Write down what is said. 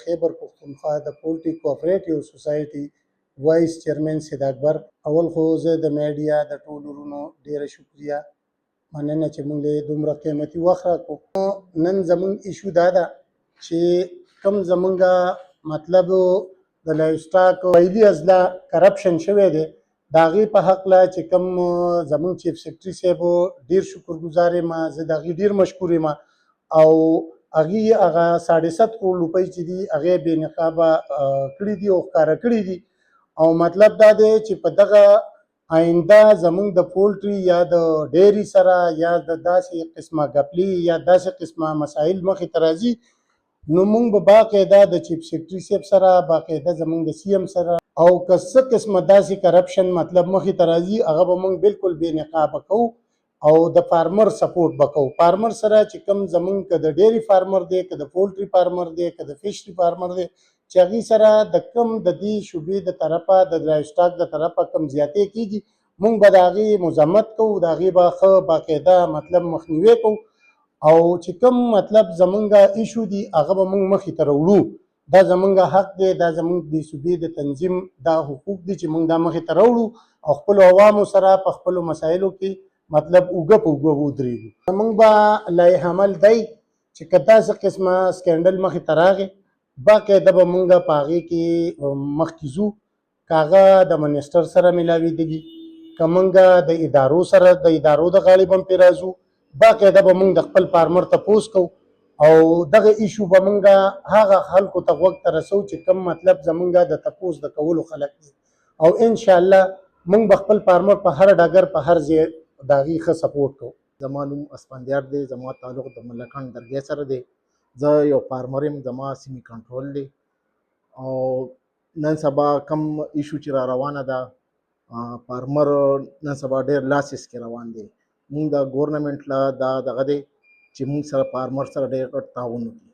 خیبر پښتونخوا د پولټري کوآپریټیو سوسایټي وایس چیرمن سید اکبر. اول خو زه د میډیا د ټولو ورونو ډیره شکریه مننه چې موږ له دومره قیمتي وخت راکړو. نن زموږ ایشو دا ده چې کوم زموږ مطلب د لایف سټاک ویلي ازلا کرپشن شوی دی د هغې په هکله چې کوم زموږ چیف سیکرټري صاحب ډېر شکرګزار یم، زه د هغې ډېر مشکور یم او هغې هغه 7.5 کروڑ روپۍ چې دي هغې بې نقابه کړي دي او ښکاره کړي دي او مطلب دا دی چې په دغه آینده زموږ د پولټري یا د ډیري سره یا د داسې قسمه ګپلي یا داسې قسمه مسایل مخې ته راځي نو موږ به باقاعده د چیف سیکرټري صاحب سره باقاعده زموږ د سی ایم سره او که څه قسمه داسې کرپشن مطلب مخې ته راځي هغه به موږ بالکل بې نقابه کوو او د فارمر سپورټ به کوو. فارمر سره چې کوم زموږ که د ډیری فارمر دی که د پولټري فارمر دی که د فشري فارمر دی چې هغې سره د کوم د دې شوبې د طرفه د لایف سټاک د طرفه کوم زیاتې کېږي موږ به د هغې مذمت کوو، د هغې به ښه باقاعده مطلب مخنیوی کوو او چې کوم مطلب زمونږ ایشو دي هغه به موږ مخې ته راوړو. دا زمونږ حق دی، دا زمونږ د صوبې د تنظیم دا حقوق دي چې موږ دا مخې ته راوړو او خپلو عوامو سره په خپلو مسایلو کې مطلب اوږه په اوږه ودرېږو. زمونږ به لایح عمل دی چې که داسې قسمه سکینډل مخې ته راغی باقاعده به موږ په هغې کې مخکې ځو، که هغه د منسټر سره ملاوېدګي، که موږ د ادارو سره د ادارو د غاړې به هم پرې راځو، باقاعده به موږ د خپل فارمر تپوس کوو او دغه ایشو به موږ هغه خلکو ته غوږ ته رسوو چې کوم مطلب زموږ د تپوس د کولو خلک دي او انشاءالله موږ به خپل فارمر په هر ډګر په هر ځای د هغې ښه سپورټ کوو. زما نوم اسفندیار دی، زما تعلق د ملکان درګۍ سره دی، زه یو فارمر یم، زما سیمې کنټرول دی او نن سبا کم ایشو چې را روانه ده فارمر نن سبا ډېر لاسز کې روان دی. موږ د ګورنمنټ له دا دغه دی چې موږ سره فارمر سره ډېر غټ تعاون وکړي.